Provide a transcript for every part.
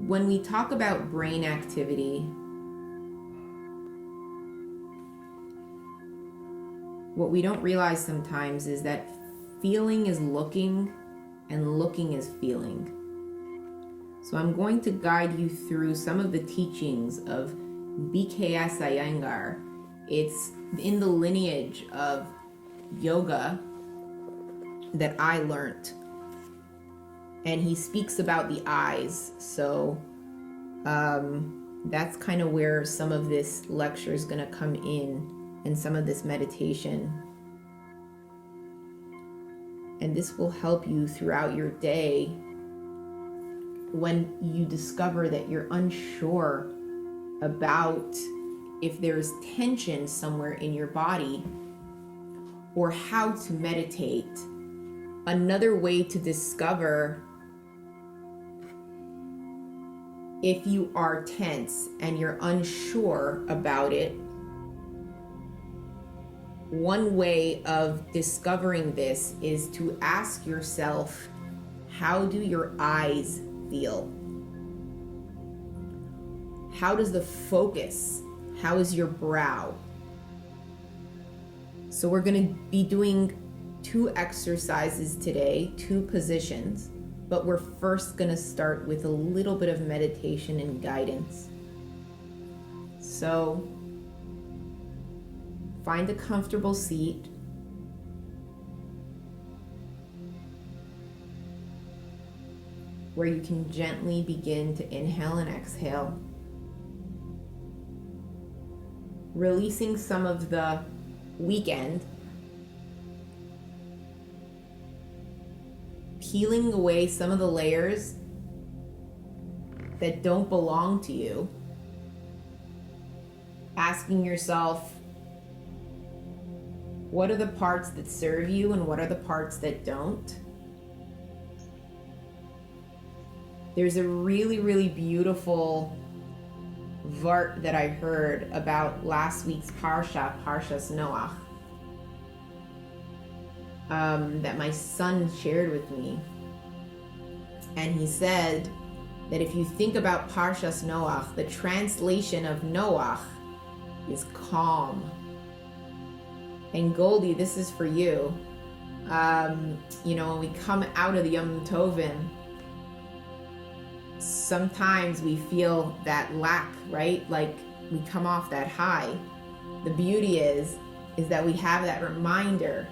when we talk about brain activity, what we don't realize sometimes is that feeling is looking and looking is feeling. So I'm going to guide you through some of the teachings of BKS Iyengar. It's in the lineage of yoga that I learned. And he speaks about the eyes. So that's kind of where some of this lecture is going to come in, and some of this meditation. And this will help you throughout your day when you discover that you're unsure about if there's tension somewhere in your body, or how to meditate. Another way to discover if you are tense and you're unsure about it, one way of discovering this is to ask yourself, how do your eyes feel? How does the focus? How is your brow? So we're going to be doing 2 exercises today, 2 positions, but we're first going to start with a little bit of meditation and guidance. So find a comfortable seat. Where you can gently begin to inhale and exhale, releasing some of the weekend, peeling away some of the layers that don't belong to you, asking yourself, what are the parts that serve you and what are the parts that don't? There's a really, really beautiful vart that I heard about last week's Parsha, Parshas Noach, that my son shared with me. And he said that if you think about Parshas Noach, the translation of Noach is calm. And Goldie, this is for you. When we come out of the Yom Tovim, sometimes we feel that lack, right? Like we come off that high. The beauty is that we have that reminder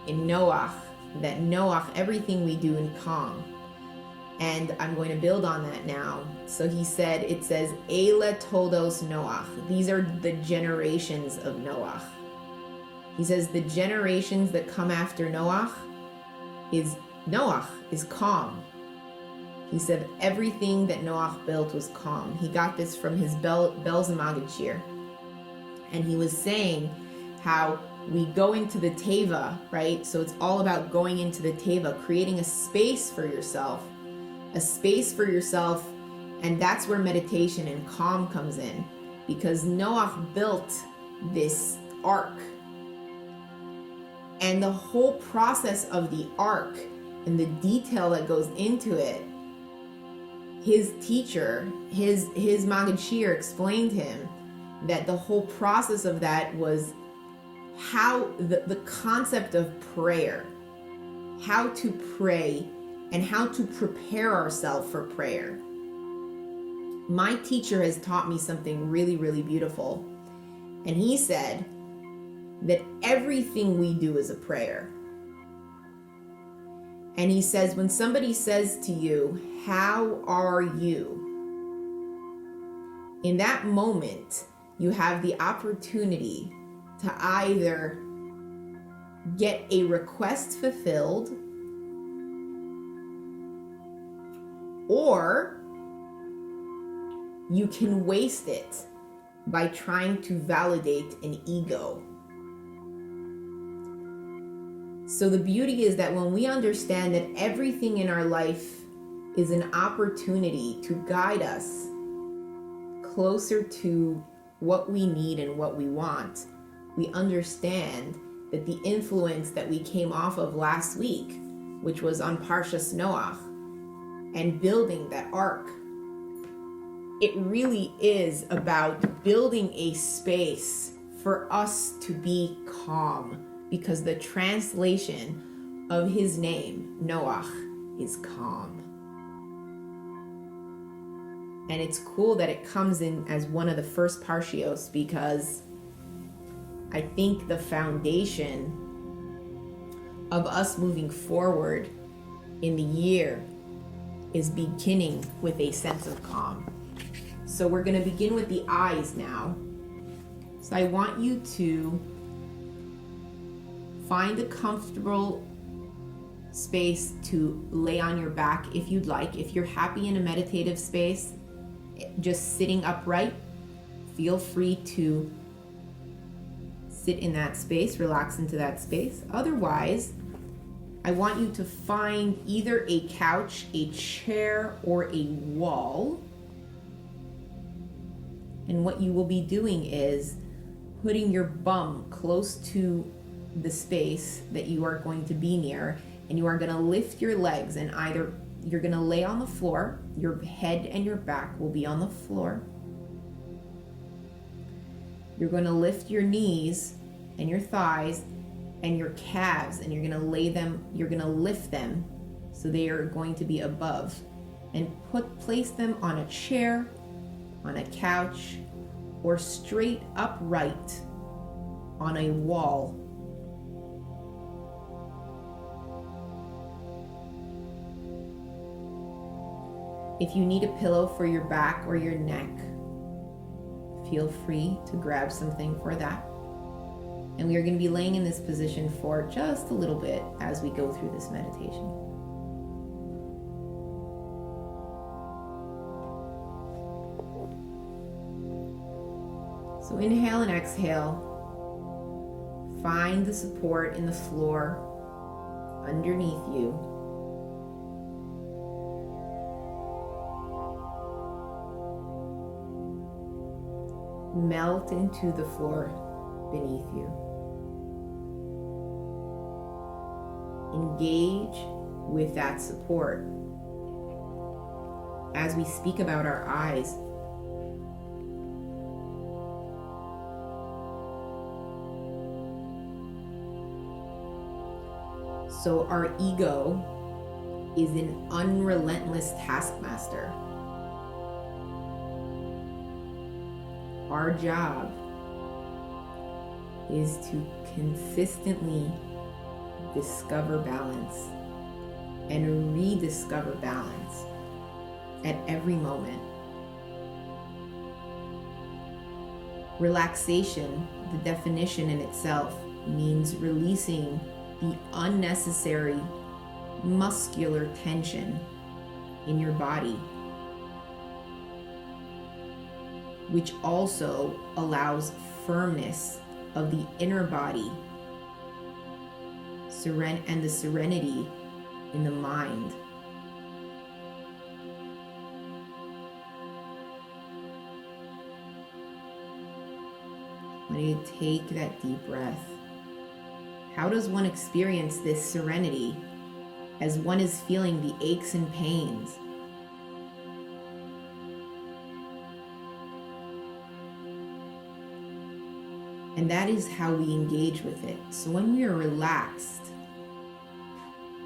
in Noach, that Noach, everything we do in calm. And I'm going to build on that now. So he said, it says, Eila Toldos Noach. These are the generations of Noach. He says the generations that come after Noach is calm. He said everything that Noach built was calm. He got this from his Belzamagid Shir. And he was saying how we go into the Teva, right? So it's all about going into the Teva, creating a space for yourself. And that's where meditation and calm comes in. Because Noach built this ark. And the whole process of the ark and the detail that goes into it, his teacher, his Magid Shir explained to him that the whole process of that was how the concept of prayer, how to pray and how to prepare ourselves for prayer. My teacher has taught me something really, really beautiful. And he said that everything we do is a prayer. And he says, when somebody says to you, how are you? In that moment, you have the opportunity to either get a request fulfilled, or you can waste it by trying to validate an ego. So the beauty is that when we understand that everything in our life is an opportunity to guide us closer to what we need and what we want, we understand that the influence that we came off of last week, which was on Parshas Noach, and building that ark, it really is about building a space for us to be calm, because the translation of his name, Noach, is calm. And it's cool that it comes in as one of the first parshios, because I think the foundation of us moving forward in the year is beginning with a sense of calm. So we're going to begin with the eyes now. So I want you to find a comfortable space to lay on your back if you'd like. If you're happy in a meditative space, just sitting upright, feel free to sit in that space, relax into that space. Otherwise, I want you to find either a couch, a chair, or a wall. And what you will be doing is putting your bum close to the space that you are going to be near, and you are going to lift your legs, and either you're going to lay on the floor, your head and your back will be on the floor. You're going to lift your knees and your thighs and your calves, and you're going to lift them so they are going to be above, and place them on a chair, on a couch, or straight upright on a wall. If you need a pillow for your back or your neck, feel free to grab something for that. And we are going to be laying in this position for just a little bit as we go through this meditation. So inhale and exhale. Find the support in the floor underneath you. Melt into the floor beneath you. Engage with that support. As we speak about our eyes, so our ego is an unrelentless taskmaster. Our job is to consistently discover balance and rediscover balance at every moment. Relaxation, the definition in itself, means releasing the unnecessary muscular tension in your body, which also allows firmness of the inner body and the serenity in the mind. When you take that deep breath, how does one experience this serenity as one is feeling the aches and pains? And that is how we engage with it. So when we are relaxed,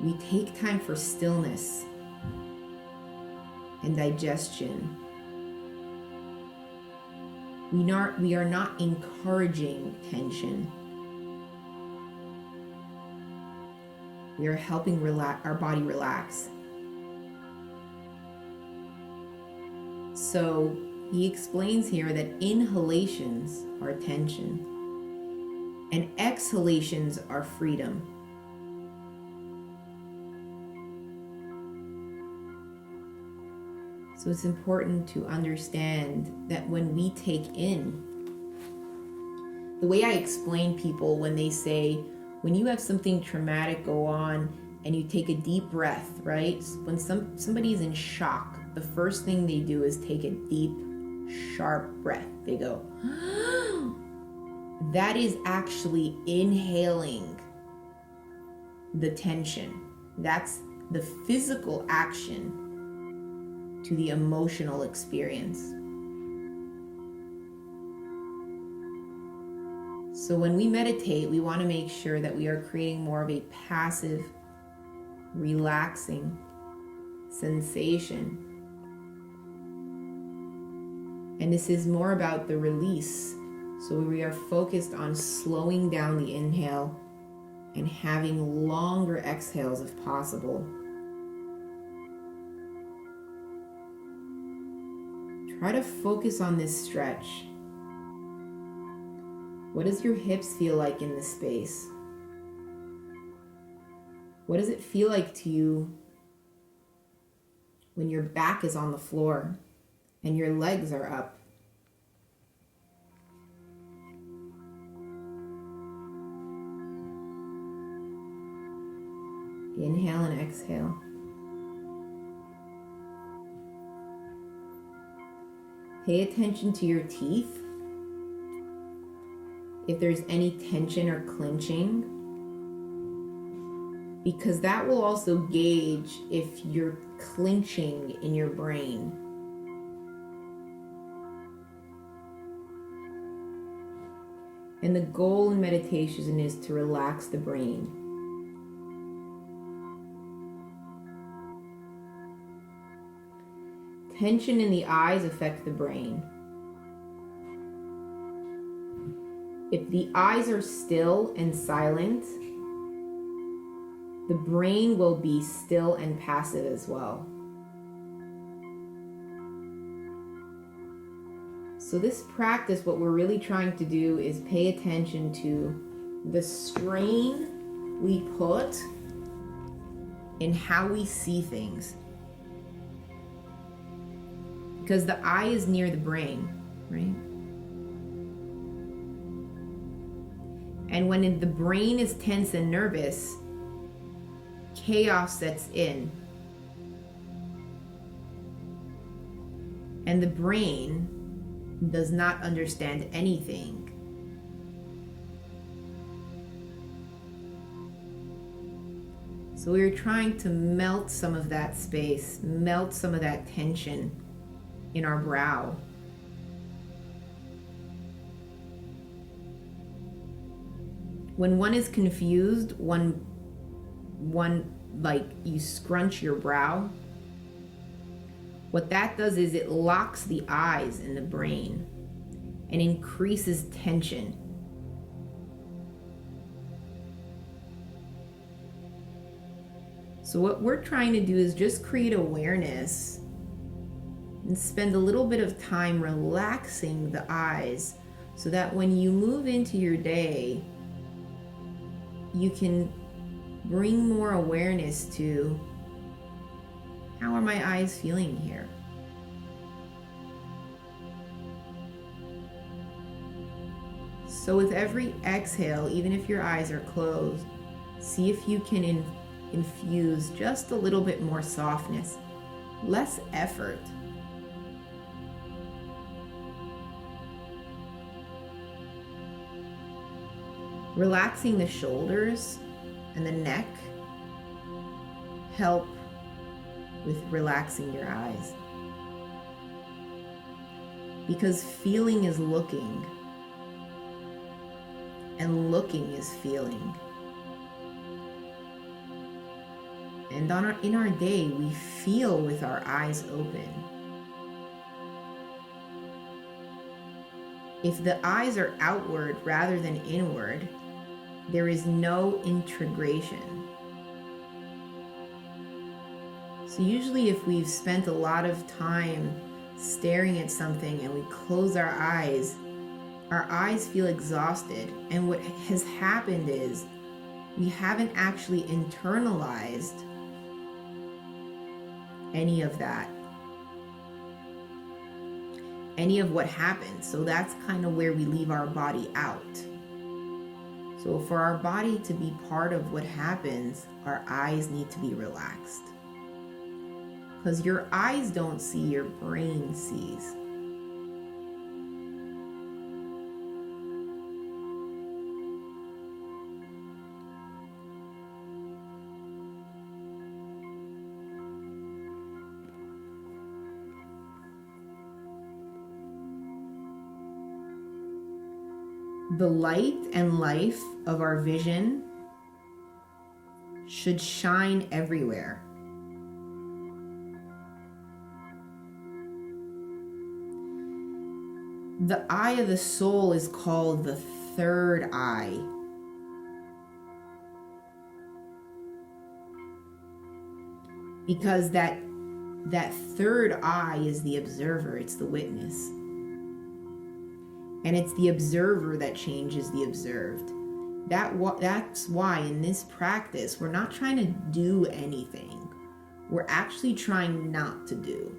we take time for stillness and digestion. We are not encouraging tension. We are helping our body relax. So he explains here that inhalations are tension and exhalations are freedom. So it's important to understand that when we take in, the way I explain people when they say, when you have something traumatic go on and you take a deep breath, right? When somebody's in shock, the first thing they do is take a deep, sharp breath. They go, that is actually inhaling the tension. That's the physical action to the emotional experience. So when we meditate, we want to make sure that we are creating more of a passive, relaxing sensation. And this is more about the release. So we are focused on slowing down the inhale and having longer exhales if possible. Try to focus on this stretch. What does your hips feel like in this space? What does it feel like to you when your back is on the floor and your legs are up? Inhale and exhale. Pay attention to your teeth. If there's any tension or clenching, because that will also gauge if you're clenching in your brain. And the goal in meditation is to relax the brain. Tension in the eyes affects the brain. If the eyes are still and silent, the brain will be still and passive as well. So this practice, what we're really trying to do is pay attention to the strain we put in how we see things. Because the eye is near the brain, right? And when the brain is tense and nervous, chaos sets in. And the brain does not understand anything. So we're trying to melt some of that space, melt some of that tension in our brow. When one is confused, one like you scrunch your brow, what that does is it locks the eyes in the brain and increases tension. So what we're trying to do is just create awareness and spend a little bit of time relaxing the eyes so that when you move into your day, you can bring more awareness to, how are my eyes feeling here? So with every exhale, even if your eyes are closed, see if you can infuse just a little bit more softness, less effort. Relaxing the shoulders and the neck help with relaxing your eyes. Because feeling is looking, and looking is feeling. And in our day, we feel with our eyes open. If the eyes are outward rather than inward, there is no integration. So usually if we've spent a lot of time staring at something and we close our eyes feel exhausted. And what has happened is we haven't actually internalized any of that, any of what happened. So that's kind of where we leave our body out. So for our body to be part of what happens, our eyes need to be relaxed. Because your eyes don't see, your brain sees. The light and life of our vision should shine everywhere. The eye of the soul is called the third eye. Because that third eye is the observer, it's the witness. And it's the observer that changes the observed. That's why in this practice, we're not trying to do anything. We're actually trying not to do.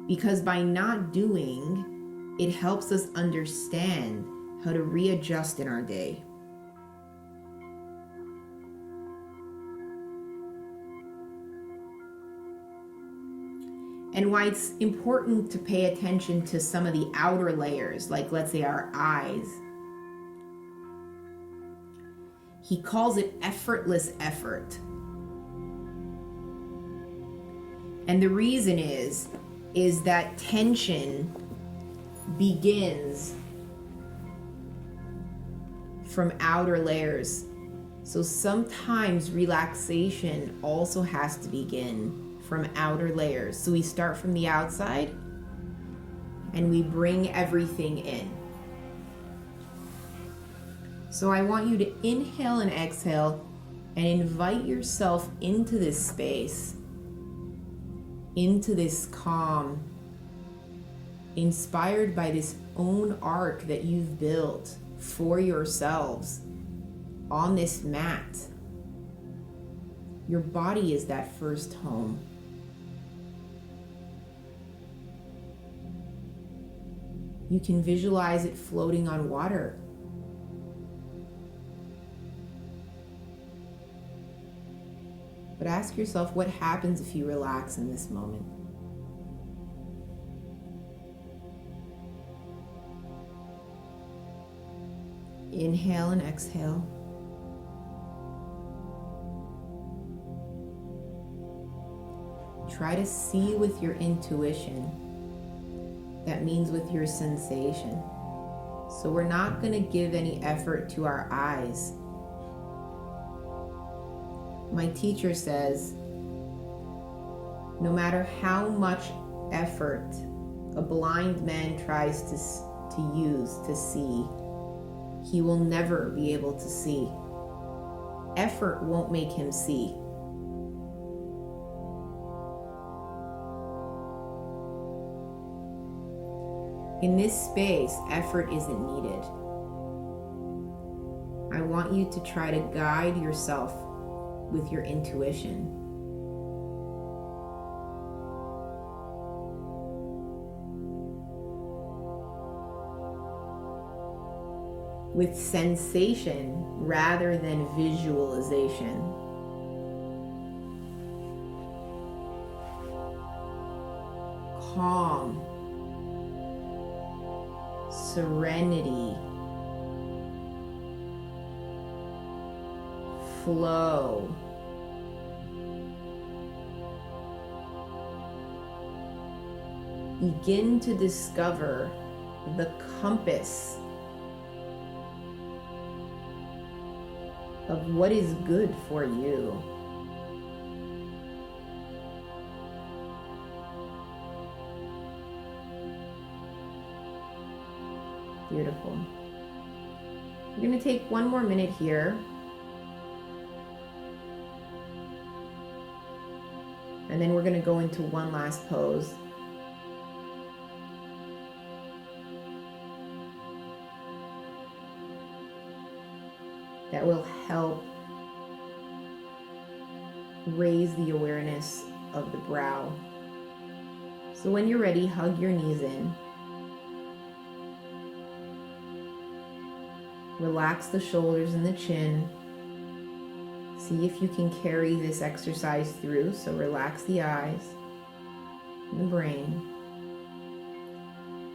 Because by not doing, it helps us understand how to readjust in our day. And why it's important to pay attention to some of the outer layers, like let's say our eyes. He calls it effortless effort. And the reason is that tension begins from outer layers. So sometimes relaxation also has to begin from outer layers. So we start from the outside and we bring everything in. So I want you to inhale and exhale and invite yourself into this space, into this calm, inspired by this own arc that you've built for yourselves on this mat. Your body is that first home. You can visualize it floating on water. But ask yourself, what happens if you relax in this moment? Inhale and exhale. Try to see with your intuition. That means with your sensation. So we're not going to give any effort to our eyes. My teacher says, no matter how much effort a blind man tries to use to see, he will never be able to see. Effort won't make him see. In this space, effort isn't needed. I want you to try to guide yourself with your intuition. With sensation rather than visualization. Calm. Serenity, flow, begin to discover the compass of what is good for you. Beautiful. We're going to take one more minute here. And then we're going to go into one last pose. That will help raise the awareness of the brow. So when you're ready, hug your knees in. Relax the shoulders and the chin. See if you can carry this exercise through. So relax the eyes and the brain.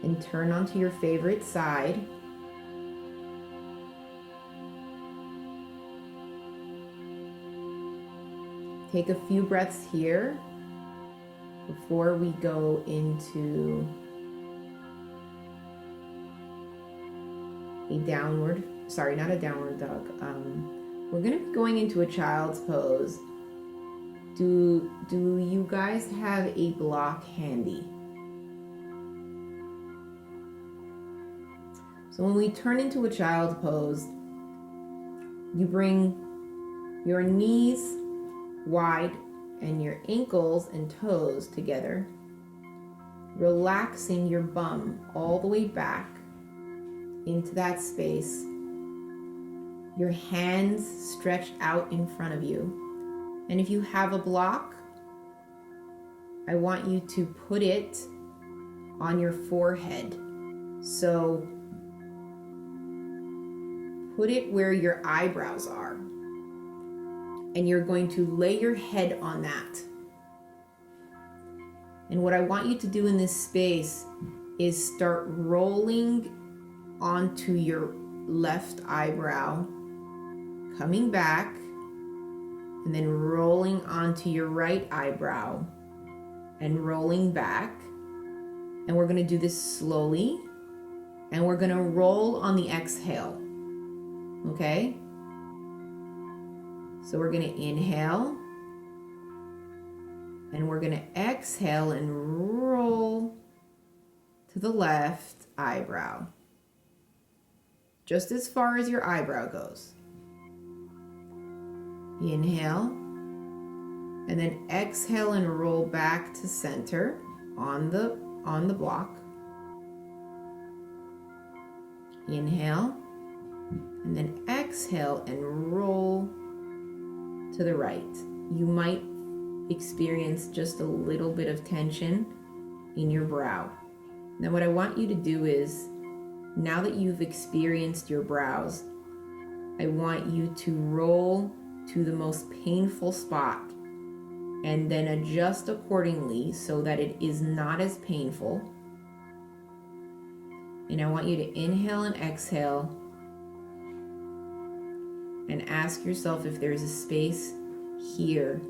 And turn onto your favorite side. Take a few breaths here before we go into not a downward dog. We're going to be going into a child's pose. Do you guys have a block handy? So when we turn into a child's pose, you bring your knees wide and your ankles and toes together, relaxing your bum all the way back into that space. Your hands stretched out in front of you. And if you have a block, I want you to put it on your forehead. So put it where your eyebrows are. And you're going to lay your head on that. And what I want you to do in this space is start rolling onto your left eyebrow, coming back, and then rolling onto your right eyebrow and rolling back. And we're going to do this slowly, and we're going to roll on the exhale. Okay? So we're going to inhale, and we're going to exhale and roll to the left eyebrow, just as far as your eyebrow goes. Inhale, and then exhale and roll back to center on the block. Inhale, and then exhale and roll to the right. You might experience just a little bit of tension in your brow. Now what I want you to do is, now that you've experienced your brows, I want you to roll to the most painful spot and then adjust accordingly so that it is not as painful. And I want you to inhale and exhale and ask yourself if there's a space here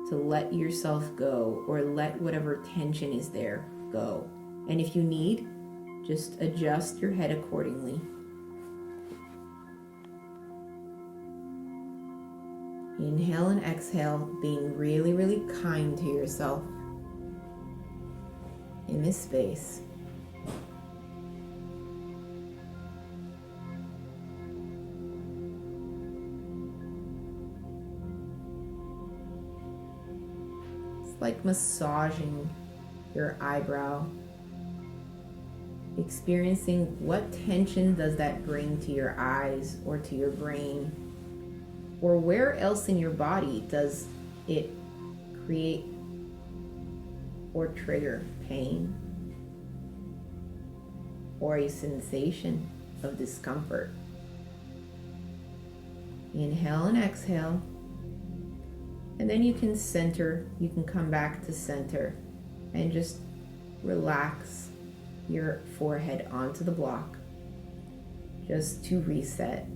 to let yourself go, or let whatever tension is there go. And if you need, just adjust your head accordingly. Inhale and exhale, being really, really kind to yourself in this space. It's like massaging your eyebrow, experiencing what tension does that bring to your eyes or to your brain, or where else in your body does it create or trigger pain or a sensation of discomfort. Inhale and exhale, and then you can center, you can come back to center and just relax your forehead onto the block just to reset.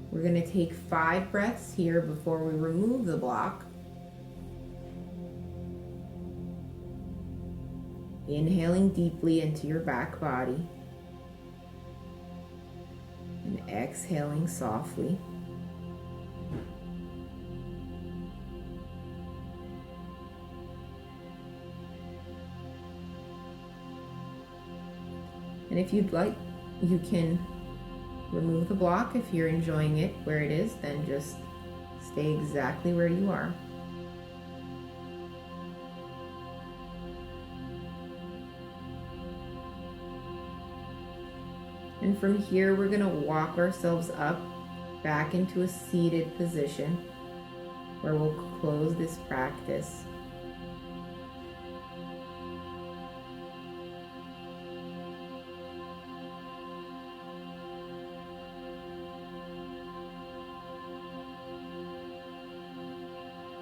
We're going to take 5 breaths here before we remove the block. Inhaling deeply into your back body and exhaling softly. And if you'd like, you can remove the block. If you're enjoying it where it is, then just stay exactly where you are. And from here, we're going to walk ourselves up back into a seated position where we'll close this practice.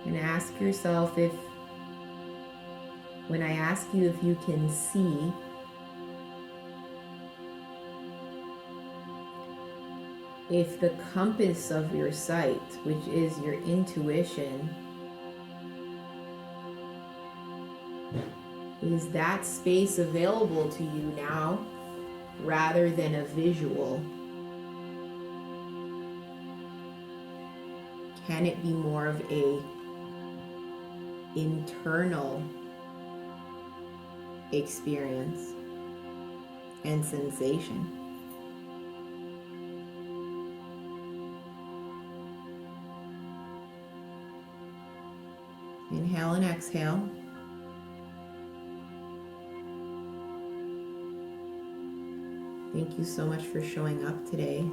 And ask yourself if, when I ask you if you can see, if the compass of your sight, which is your intuition, Is that space available to you now rather than a visual? Can it be more of a internal experience and sensation? Inhale and exhale. Thank you so much for showing up today.